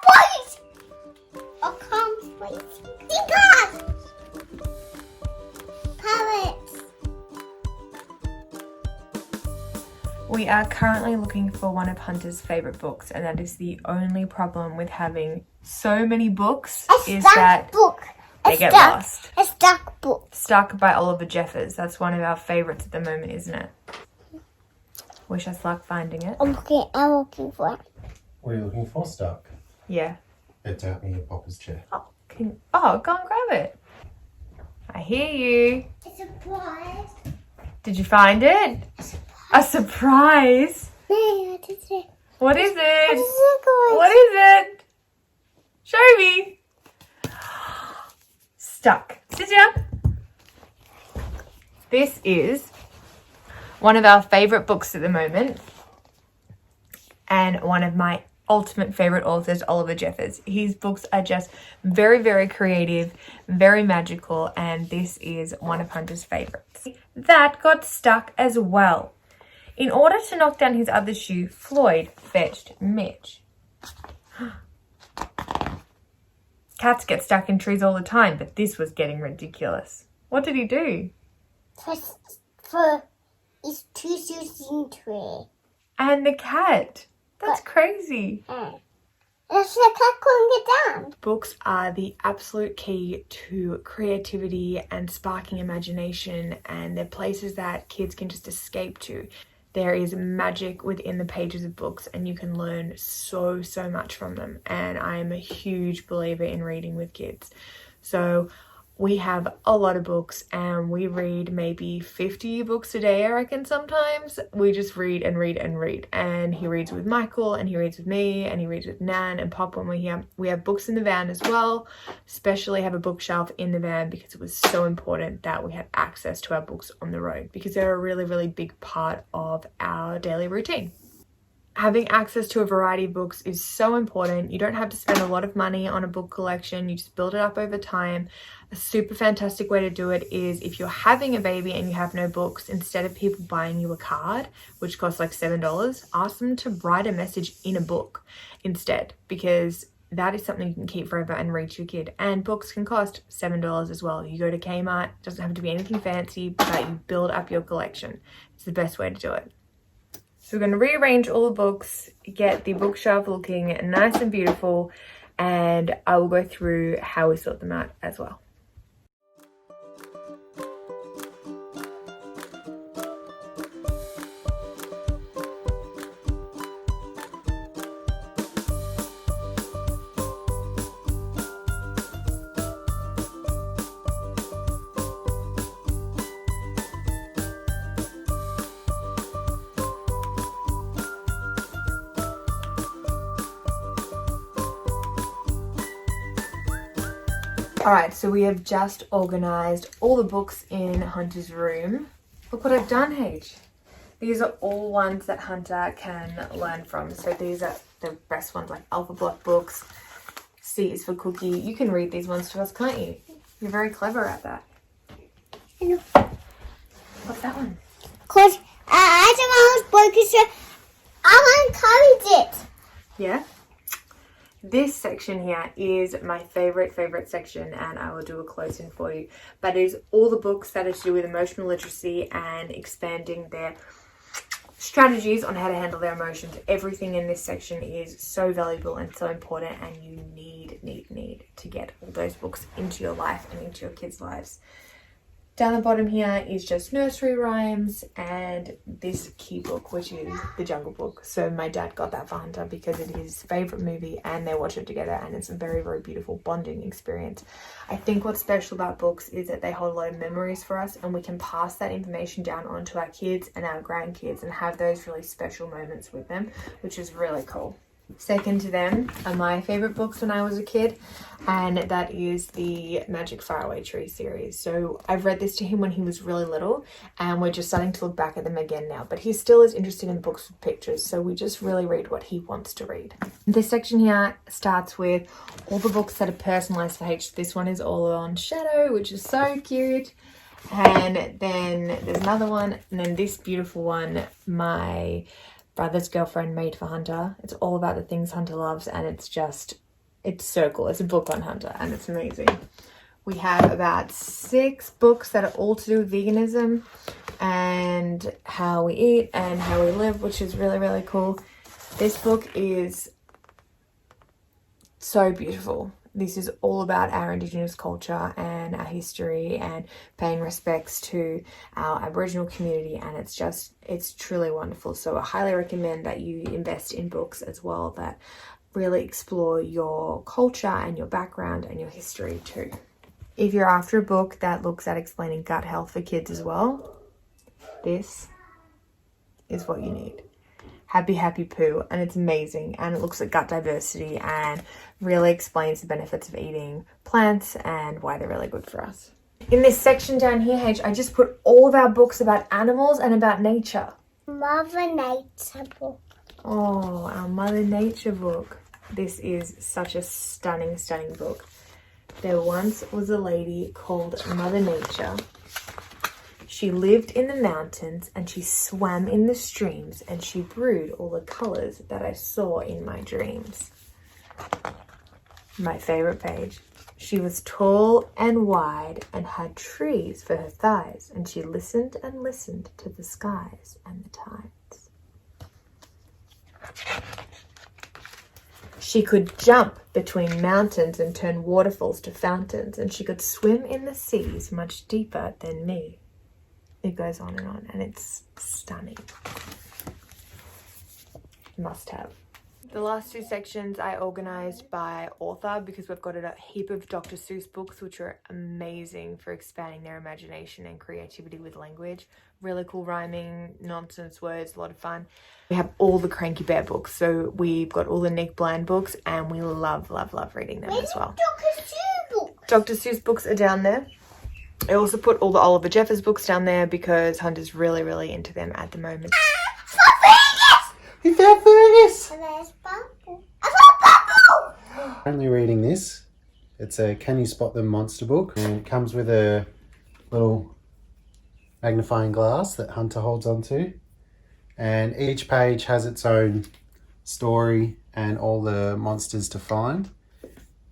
Boys! Oh, come, please. Tinkers! Parrots! We are currently looking for one of Hunter's favourite books, and that is the only problem with having so many books is that they get lost. A stuck book. Stuck by Oliver Jeffers. That's one of our favourites at the moment, isn't it? Wish us luck finding it. I'm looking for it. What are you looking for? Stuck. Yeah. It's out in Papa's chair. Oh, go and grab it. I hear you. A surprise. Did you find it? A surprise? No, what is it? What is it? What What is it? Show me. Stuck. Sit down. This is one of our favourite books at the moment, and one of my ultimate favourite authors, Oliver Jeffers. His books are just very, very creative, very magical, and this is one of Hunter's favourites. That got stuck as well. In order to knock down his other shoe, Floyd fetched Mitch. Cats get stuck in trees all the time, but this was getting ridiculous. What did he do? It's two shoes in tree. And the cat. That's crazy. That's the cat couldn't get down. Books are the absolute key to creativity and sparking imagination, and they're places that kids can just escape to. There is magic within the pages of books, and you can learn so much from them. And I am a huge believer in reading with kids. So we have a lot of books, and we read maybe 50 books a day, I reckon. Sometimes we just read and read and read, and he reads with Michael, and he reads with me, and he reads with Nan and Pop when we're here. We have books in the van as well, especially have a bookshelf in the van because it was so important that we had access to our books on the road, because they're a really big part of our daily routine. Having access to a variety of books is so important. You don't have to spend a lot of money on a book collection. You just build it up over time. A super fantastic way to do it is if you're having a baby and you have no books, instead of people buying you a card, which costs like $7, ask them to write a message in a book instead, because that is something you can keep forever and read to your kid. And books can cost $7 as well. You go to Kmart, it doesn't have to be anything fancy, but you build up your collection. It's the best way to do it. So we're going to rearrange all the books, get the bookshelf looking nice and beautiful, and I will go through how we sort them out as well. Alright, so we have just organised all the books in Hunter's room. Look what I've done, H. These are all ones that Hunter can learn from. So these are the best ones, like Alpha Block books. C is for Cookie. You can read these ones to us, can't you? You're very clever at that. Hello. What's that one? Because I don't know because I encourage it. Yeah? This section here is my favourite section, and I will do a close-in for you. But it is all the books that are to do with emotional literacy and expanding their strategies on how to handle their emotions. Everything in this section is so valuable and so important, and you need to get all those books into your life and into your kids' lives. Down the bottom here is just nursery rhymes and this key book, which is The Jungle Book. So my dad got that for Hunter because it is his favourite movie, and they watch it together, and it's a very beautiful bonding experience. I think what's special about books is that they hold a lot of memories for us, and we can pass that information down onto our kids and our grandkids and have those really special moments with them, which is really cool. Second to them are my favourite books when I was a kid, and that is the Magic Faraway Tree series. So I've read this to him when he was really little, and we're just starting to look back at them again now, but he still is interested in books with pictures, so we just really read what he wants to read. This section here starts with all the books that are personalised for H. This one is all on Shadow, which is so cute. And then there's another one, and then this beautiful one, my brother's girlfriend made for Hunter. It's all about the things Hunter loves, and it's just It's so cool. It's a book on Hunter and it's amazing. We have about 6 books that are all to do with veganism and how we eat and how we live, which is really, really cool. This book is so beautiful. This is all about our Indigenous culture and our history and paying respects to our Aboriginal community, and it's truly wonderful. So I highly recommend that you invest in books as well that really explore your culture and your background and your history too. If you're after a book that looks at explaining gut health for kids as well, this is what you need. Happy Happy Poo, and it's amazing, and it looks at gut diversity and really explains the benefits of eating plants and why they're really good for us. In this section down here, H, I just put all of our books about animals and about nature. Mother Nature book. Oh, our Mother Nature book. This is such a stunning, stunning book. There once was a lady called Mother Nature. She lived in the mountains and she swam in the streams and she brewed all the colours that I saw in my dreams. My favourite page. She was tall and wide and had trees for her thighs, and she listened and listened to the skies and the tides. She could jump between mountains and turn waterfalls to fountains, and she could swim in the seas much deeper than me. It goes on, and it's stunning. Must have. The last 2 sections I organised by author because we've got a heap of Dr. Seuss books which are amazing for expanding their imagination and creativity with language. Really cool rhyming, nonsense words, a lot of fun. We have all the Cranky Bear books, so we've got all the Nick Bland books and we love, love, love reading them as well. Dr. Seuss books. Dr. Seuss books are down there. I also put all the Oliver Jeffers books down there because Hunter's really, really into them at the moment. You found Fergus! And there's Bumble. I found Bumble! Currently reading this. It's a Can You Spot Them monster book, and it comes with a little magnifying glass that Hunter holds onto, and each page has its own story and all the monsters to find.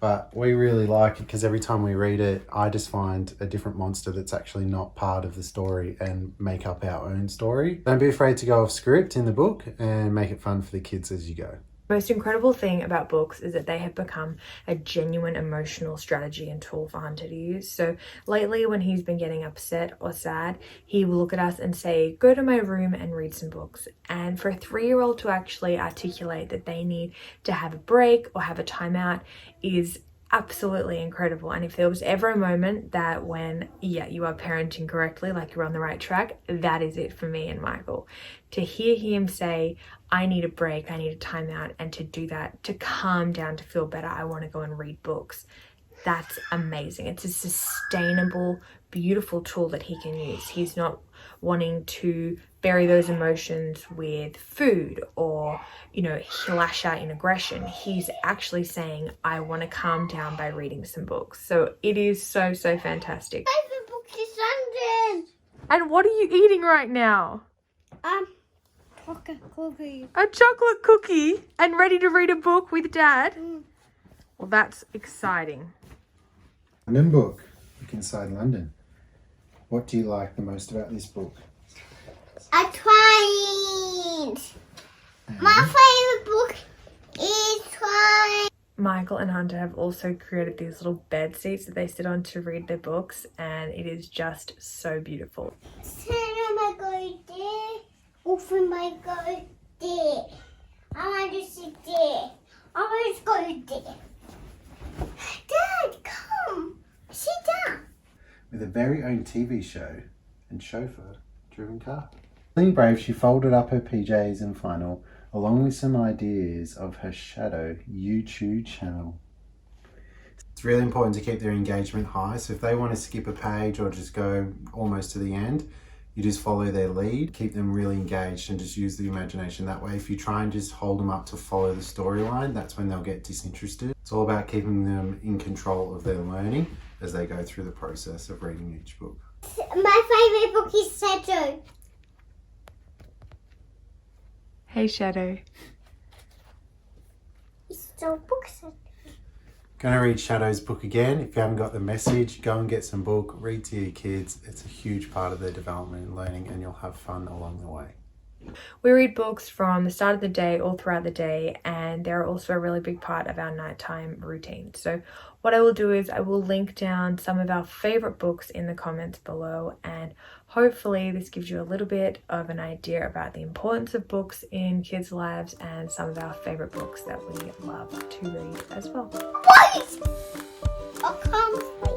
But we really like it because every time we read it, I just find a different monster that's actually not part of the story and make up our own story. Don't be afraid to go off script in the book and make it fun for the kids as you go. The most incredible thing about books is that they have become a genuine emotional strategy and tool for Hunter to use. So lately when he's been getting upset or sad, he will look at us and say, go to my room and read some books. And for a 3-year-old to actually articulate that they need to have a break or have a timeout is absolutely incredible. And if there was ever a moment that when, you are parenting correctly, like you're on the right track, that is it for me and Michael. To hear him say, I need a break, I need a timeout, and to do that, to calm down, to feel better, I want to go and read books. That's amazing. It's a sustainable, beautiful tool that he can use. He's not wanting to bury those emotions with food or, lash out in aggression. He's actually saying, I want to calm down by reading some books. So it is so, so fantastic. My favorite book is London. And what are you eating right now? Chocolate cookie. A chocolate cookie and ready to read a book with Dad? Well, that's exciting. London book, Look Inside London. What do you like the most about this book? A train. My favorite book is Train. Michael and Hunter have also created these little bed seats that they sit on to read their books, and it is just so beautiful. Santa might go there. Orphan might go there. I want to sit there. I want to go there. Dad, come. Sit down. With a very own TV show and chauffeur-driven car. Feeling brave, she folded up her PJs and flannel, along with some ideas of her shadow YouTube channel. It's really important to keep their engagement high, so if they want to skip a page or just go almost to the end, you just follow their lead, keep them really engaged and just use the imagination that way. If you try and just hold them up to follow the storyline, that's when they'll get disinterested. It's all about keeping them in control of their learning as they go through the process of reading each book. My favorite book is Shadow. Hey, Shadow. It's so book Shadow. Going to read Shadow's book again. If you haven't got the message, go and get some book, read to your kids. It's a huge part of their development and learning, and you'll have fun along the way. We read books from the start of the day all throughout the day, and they're also a really big part of our nighttime routine. So what I will do is I will link down some of our favorite books in the comments below, and hopefully this gives you a little bit of an idea about the importance of books in kids' lives and some of our favorite books that we love to read as well. Boys! I can't